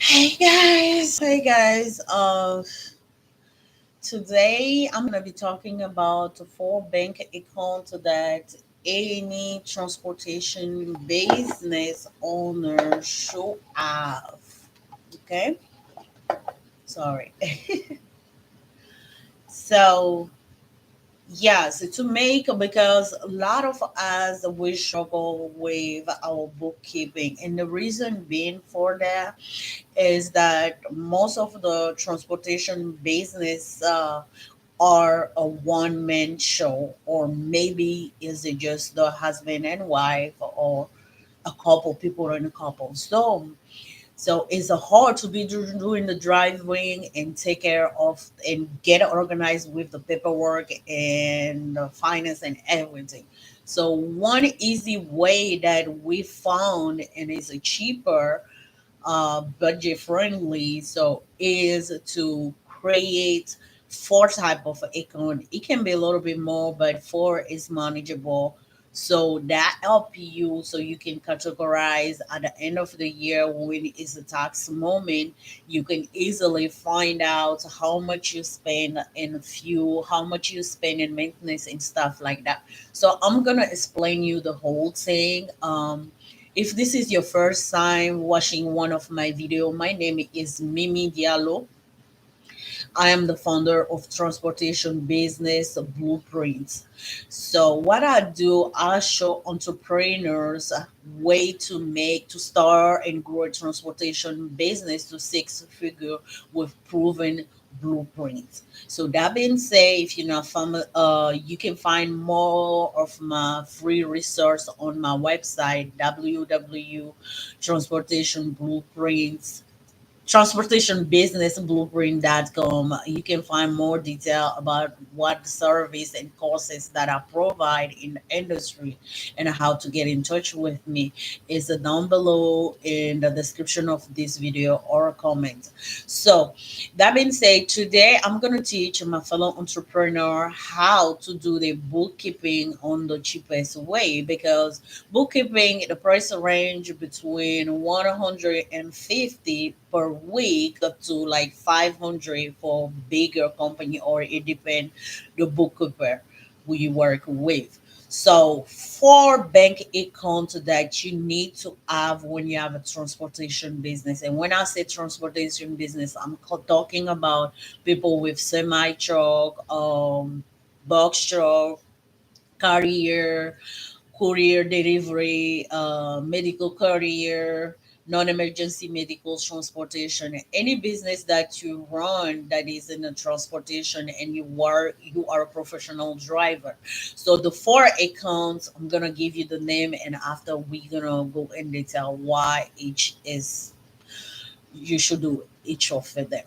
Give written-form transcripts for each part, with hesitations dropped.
Hey guys, today I'm gonna be talking about four bank accounts that any transportation business owner should have. Okay, sorry. So yes, to make because a lot of us we struggle with our bookkeeping, and the reason being for that is that most of the transportation business are a one man show, or maybe is it just the husband and wife, or a couple people in a couple. So it's hard to be doing the driving and take care of and get organized with the paperwork and the finance and everything. So one easy way that we found, and is a cheaper, budget friendly, so is to create four type of account. It can be a little bit more, but four is manageable. So that help you so you can categorize at the end of the year when it is a tax moment. You can easily find out how much you spend in fuel, how much you spend in maintenance and stuff like that. So I'm gonna explain you the whole thing. If this is your first time watching one of my video, my name is Mimi Diallo. I am the founder of Transportation Business Blueprints. So what I do, I show entrepreneurs a way to start and grow a transportation business to six figure with proven blueprints. So that being said, if you're not familiar, you can find more of my free resource on my website www.transportationblueprints transportationbusinessblueprint.com. You can find more detail about what service and courses that I provide in the industry and how to get in touch with me is down below in the description of this video or a comment. So that being said, today I'm going to teach my fellow entrepreneur how to do the bookkeeping on the cheapest way, because bookkeeping, the price range between 150 per week up to like 500 for bigger company, or it depends the bookkeeper who you work with. So for bank account that you need to have when you have a transportation business, and when I say transportation business, I'm talking about people with semi truck, box truck, carrier, courier delivery, medical courier, non-emergency medical transportation. Any business that you run that is in a transportation and you are a professional driver. So the four accounts, I'm gonna give you the name, and after we're gonna go in detail why each is you should do each of them.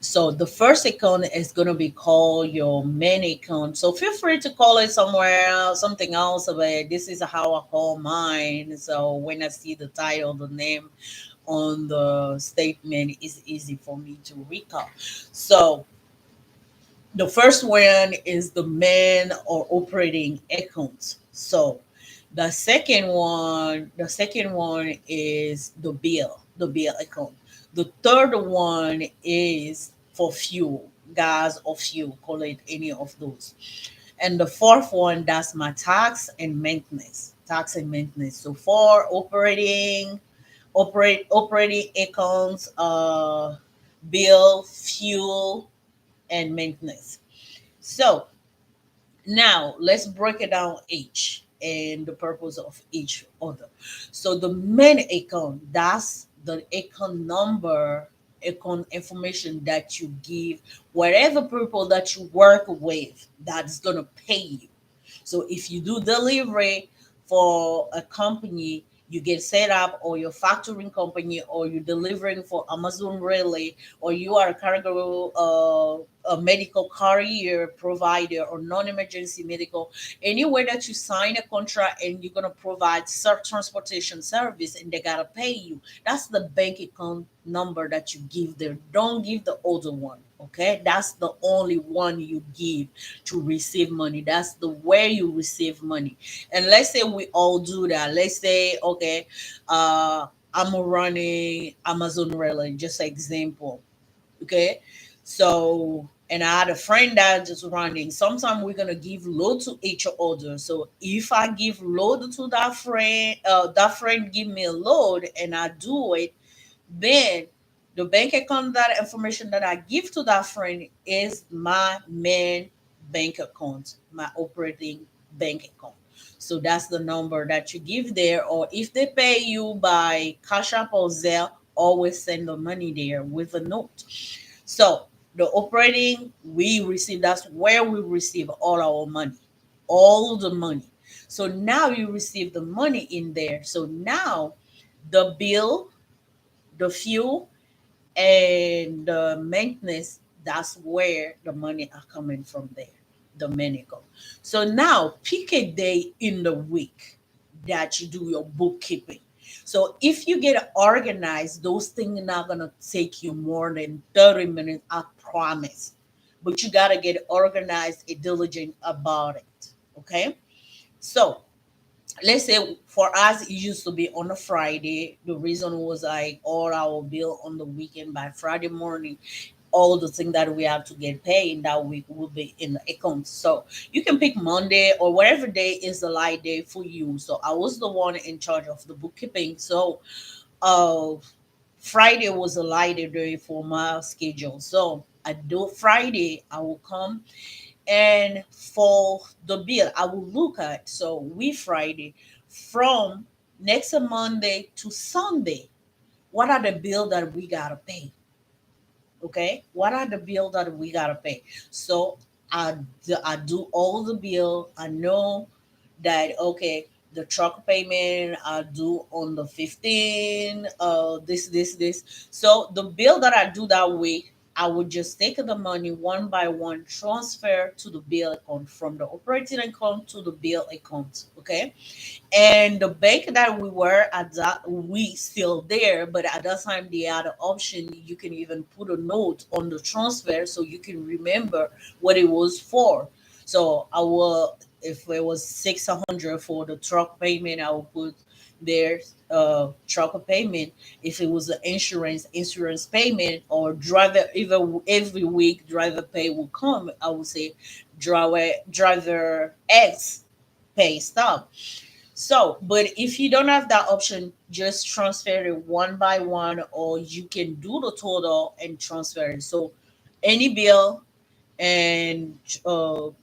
So the first account is going to be called your main account. So feel free to call it somewhere else, something else, but this is how I call mine. So when I see the title, the name on the statement, is easy for me to recall. So the first one is the main or operating account. So the second one is the bill account. The third one is for fuel, gas or fuel, call it any of those. And the fourth one, that's my tax and maintenance. Tax and maintenance. So for operating accounts, bill, fuel, and maintenance. So now let's break it down each and the purpose of each other. So the main account, that's the account number, account information that you give whatever people that you work with that's gonna pay you. So if you do delivery for a company, you get set up, or your factoring company, or you're delivering for Amazon Relay, or you are a cargo, a medical carrier provider, or non-emergency medical, anywhere that you sign a contract and you're gonna provide transportation service and they gotta pay you. That's the bank account number that you give there. Don't give the other one. Okay, that's the only one you give to receive money. That's the way you receive money. And let's say we all do that. Let's say, okay, I'm running Amazon Relay, just example. Okay. So, and I had a friend that just running. Sometimes we're gonna give load to each other. So if I give load to that friend give me a load and I do it, then the bank account, that information that I give to that friend is my main bank account, my operating bank account. So that's the number that you give there. Or if they pay you by Cash App or Zelle, always send the money there with a note. So the operating we receive, that's where we receive all our money, all the money. So now you receive the money in there. So now the bill, the fuel, and the maintenance, that's where the money are coming from there, the medical. So now pick a day in the week that you do your bookkeeping. So if you get organized, those things are not gonna take you more than 30 minutes, I promise. But you gotta get organized and diligent about it. Okay. So let's say for us it used to be on a Friday. The reason was like all our bill on the weekend by Friday morning, all the thing that we have to get paid in that week will be in the account. So you can pick Monday or whatever day is the light day for you. So I was the one in charge of the bookkeeping. So uh Friday was a light day for my schedule. So I do Friday, I will come, and for the bill, I will look at, so we Friday from next Monday to Sunday, what are the bill that we gotta pay? Okay, what are the bill that we gotta pay? So I do all the bill. I know that okay, the truck payment I do on the 15, this. So the bill that I do that week, I would just take the money one by one, transfer to the bill account from the operating account to the bill account. Okay. And the bank that we were at, that we still there, but at that time they had an option. You can even put a note on the transfer so you can remember what it was for. So I will, if it was 600 for the truck payment, I will put their truck payment. If it was an insurance payment, or driver, even every week driver pay will come, I would say driver X pay stop. So, but if you don't have that option, just transfer it one by one, or you can do the total and transfer it. So, any bill and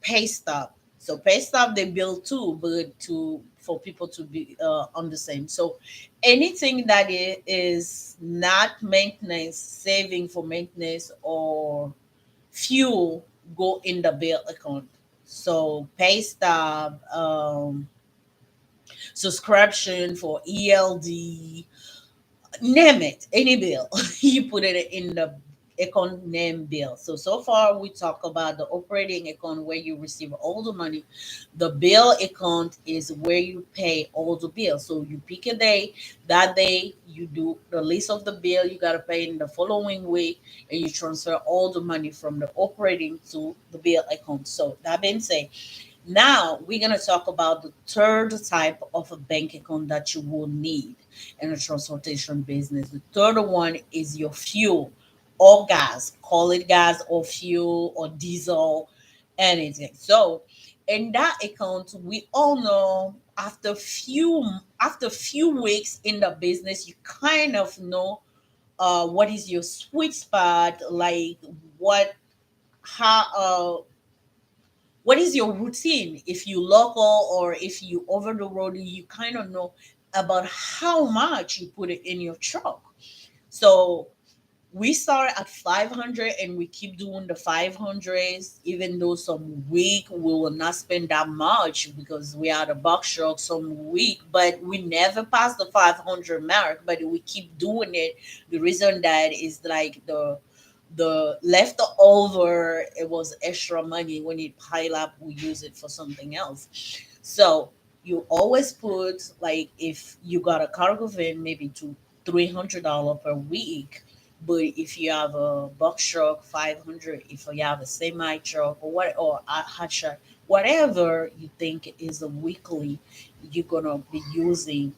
pay stop. So, pay stop they bill too, but to for people to be on the same. So, anything that is not maintenance, saving for maintenance or fuel, go in the bill account. So, pay stop. Subscription for ELD, name it, any bill, you put it in the account name bill. So far we talk about the operating account where you receive all the money. The bill account is where you pay all the bills. So you pick a day, that day you do the list of the bill you got to pay in the following week, and you transfer all the money from the operating to the bill account. So that being said, now we're going to talk about the third type of a bank account that you will need in a transportation business. The third one is your fuel or gas. Call it gas or fuel or diesel, anything. So in that account, we all know after few weeks in the business, you kind of know what is your sweet spot, like what how what is your routine. If you local or if you over the road, you kind of know about how much you put it in your truck. So we start at 500 and we keep doing the 500s, even though some week we will not spend that much because we are the box truck some week, but we never pass the 500 mark, but we keep doing it. The reason that is like the leftover, it was extra money. When it pile up, we use it for something else. So you always put, like, if you got a cargo van, maybe to $300 per week. But if you have a box truck, 500. If you have a semi truck or what, or a hotshot, whatever you think is a weekly, you're gonna be using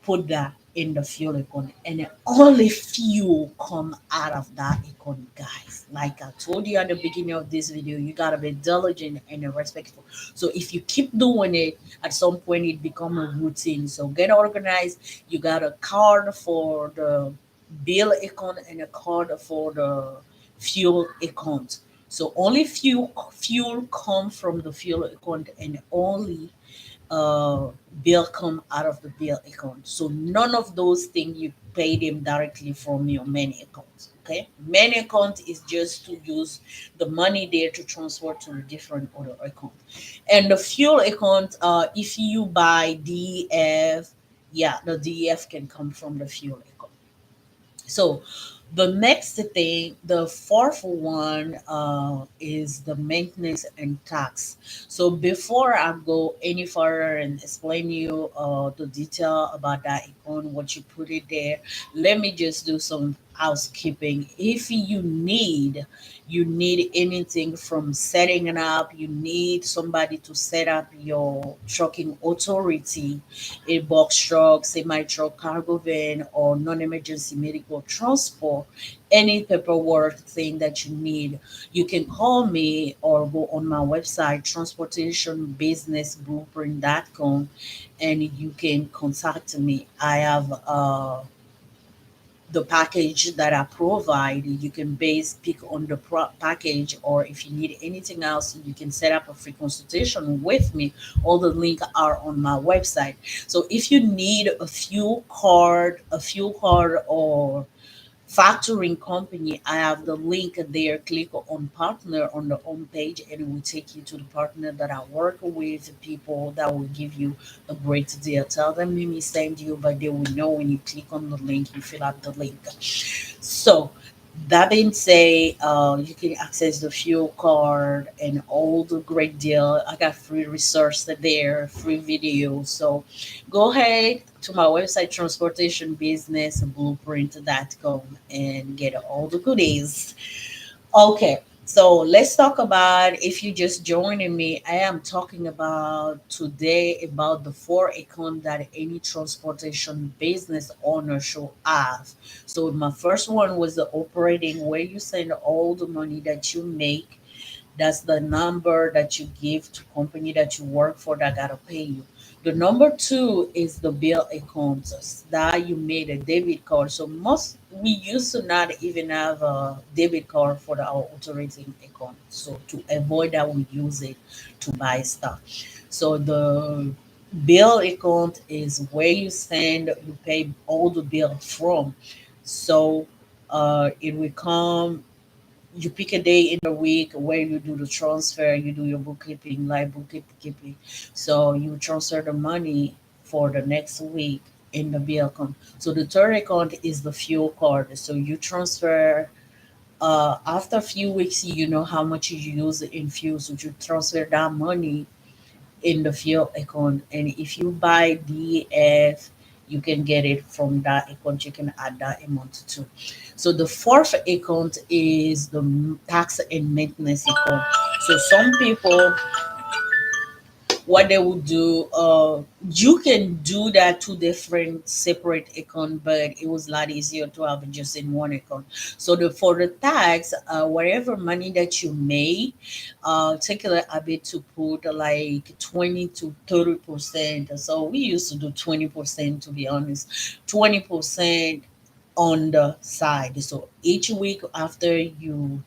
put that in the fuel account, and only fuel come out of that account, guys. Like I told you at the beginning of this video, you gotta be diligent and respectful. So if you keep doing it, at some point it become a routine. So get organized. You got a card for the bill account and a card for the fuel account. So only fuel come from the fuel account, and only uh, bill come out of the bill account. So none of those things you pay them directly from your main account. Okay, main account is just to use the money there to transfer to a different other account, and the fuel account. If you buy DF, yeah, the DF can come from the fuel account. So the next thing, the fourth one, is the maintenance and tax. So before I go any further and explain you the detail about that account, what you put it there, let me just do some housekeeping. If you need anything from setting it up, you need somebody to set up your trucking authority, a box truck, semi truck, cargo van, or non emergency medical transport, any paperwork thing that you need, you can call me or go on my website, transportationbusinessblueprint.com, and you can contact me. I have the package that I provide. You can base pick on the package, or if you need anything else, you can set up a free consultation with me. All the links are on my website. So if you need a fuel card or factoring company, I have the link there. Click on partner on the home page, and it will take you to the partner that I work with, people that will give you a great deal. Tell them Mimi send you, but they will know when you click on the link, you fill out the link. So that being said, you can access the fuel card and all the great deal. I got free resource there, free video. So go ahead to my website, transportationbusinessblueprint.com, and get all the goodies. Okay, so let's talk about, if you just joining me, I am talking about today about the four account that any transportation business owner should have. So my first one was the operating, where you send all the money that you make. That's the number that you give to company that you work for that gotta pay you. The number two is the bill account that you made a debit card. So most we used to not even have a debit card for our operating account. So to avoid that, we use it to buy stuff. So the bill account is where you send, you pay all the bill from. So it will come, you pick a day in the week where you do the transfer, you do your bookkeeping, like bookkeeping. So you transfer the money for the next week in the bill account. So the third account is the fuel card. So you transfer, after a few weeks, you know how much you use in fuel. So you transfer that money in the fuel account. And if you buy DF, you can get it from that account. You can add that amount too. So the fourth account is the tax and maintenance account. So some people, what they would do, you can do that two different separate account, but it was a lot easier to have it just in one account. So for the tax, whatever money that you make, take a habit to put like 20 to 30%. So we used to do 20%, to be honest, 20% on the side. So each week after you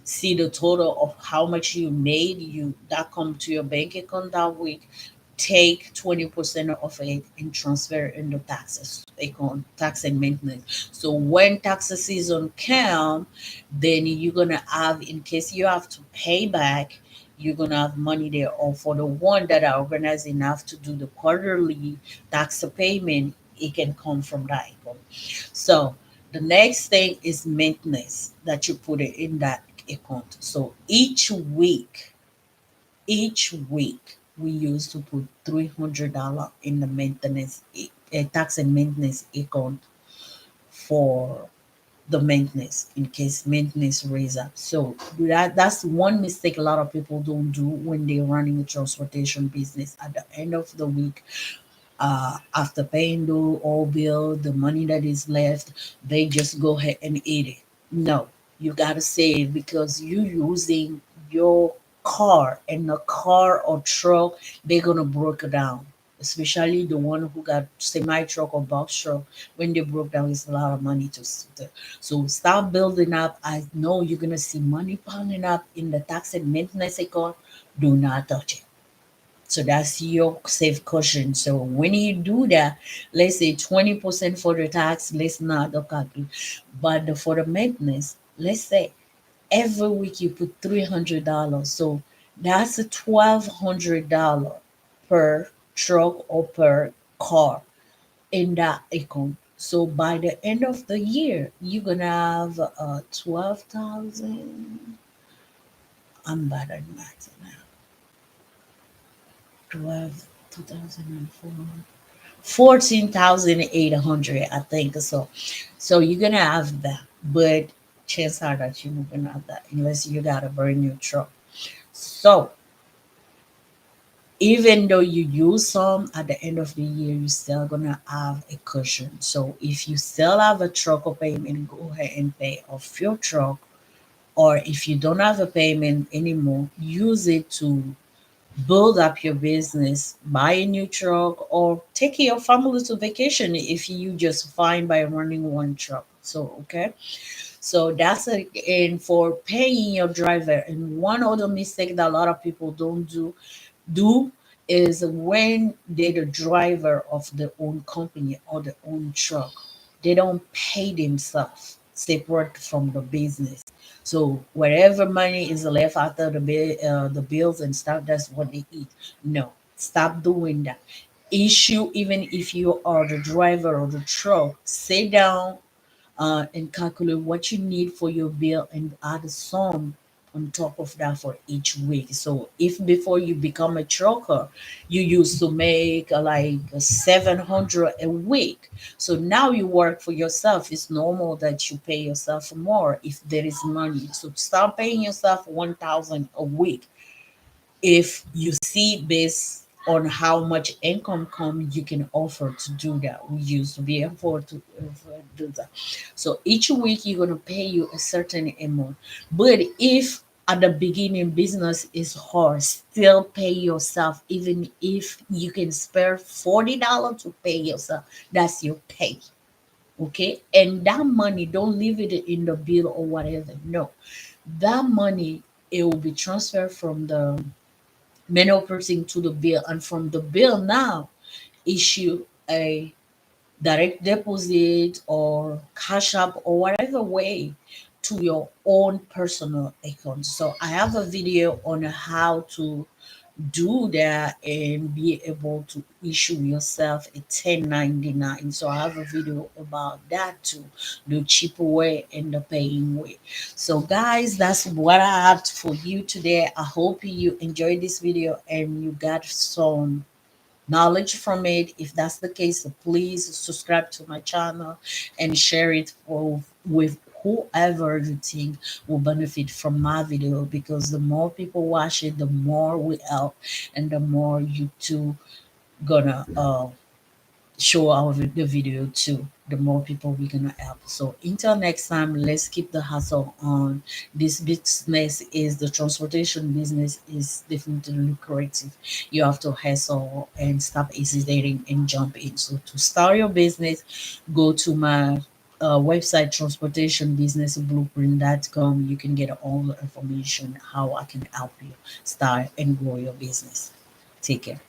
see the total of how much you made, you that come to your bank account that week, take 20% of it and transfer in the taxes account, tax and maintenance. So when tax season come, then you're gonna have, in case you have to pay back, you're gonna have money there. Or for the one that are organized enough to do the quarterly tax payment, it can come from that account. So the next thing is maintenance that you put it in that account. So each week we used to put $300 in the maintenance, tax and maintenance account for the maintenance, in case maintenance raise up. So that's one mistake a lot of people don't do when they're running a transportation business. At the end of the week, After paying the all bill, the money that is left, they just go ahead and eat it. No, you gotta save because you using your car, and the car or truck, they're gonna break it down. Especially the one who got semi truck or box truck, when they broke down, it's a lot of money so start building up. I know you're gonna see money piling up in the tax and maintenance account. Do not touch it. So that's your safe cushion. So when you do that, let's say 20% for the tax, let's not calculate. But for the maintenance, let's say every week you put $300. So that's a $1,200 per truck or per car in that account. So by the end of the year, you're gonna have 12,000. I'm bad at math now. 12, 2004. 14,800, I think so. So you're gonna have that, but chances are that you're not gonna have that unless you got a brand new truck. So even though you use some at the end of the year, you're still gonna have a cushion. So if you still have a truck or payment, go ahead and pay off your truck. Or if you don't have a payment anymore, use it to build up your business, buy a new truck, or take your family to vacation if you just fine by running one truck. So, okay. So that's a, and for paying your driver. And one other mistake that a lot of people don't do is when they're the driver of their own company or their own truck, they don't pay themselves separate from the business. So whatever money is left after the bills and stuff, that's what they eat. No, stop doing that. Issue, even if you are the driver of the truck, sit down and calculate what you need for your bill and add a sum on top of that for each week. So if before you become a trucker, you used to make like 700 a week. So now you work for yourself. It's normal that you pay yourself more if there is money. So start paying yourself 1,000 a week. If you see based on how much income come, you can offer to do that. We used to be able to do that. So each week you're gonna pay you a certain amount. But if at the beginning business is hard, still pay yourself. Even if you can spare $40 to pay yourself, that's your pay. Okay, and that money, don't leave it in the bill or whatever. No, that money, it will be transferred from the manual person to the bill, and from the bill now issue a direct deposit or cash up or whatever way to your own personal account. So I have a video on how to do that and be able to issue yourself a 1099. So I have a video about that too, the cheaper way and the paying way. So guys, that's what I have for you today. I hope you enjoyed this video and you got some knowledge from it. If that's the case, please subscribe to my channel and share it with whoever you think will benefit from my video, because the more people watch it, the more we help and the more YouTube gonna show the video too, the more people we're gonna help. So until next time, let's keep the hustle on. This business is the transportation business is definitely lucrative. You have to hustle and stop hesitating and jump in. So to start your business, go to my website, transportationbusinessblueprint.com. You can get all the information how I can help you start and grow your business. Take care.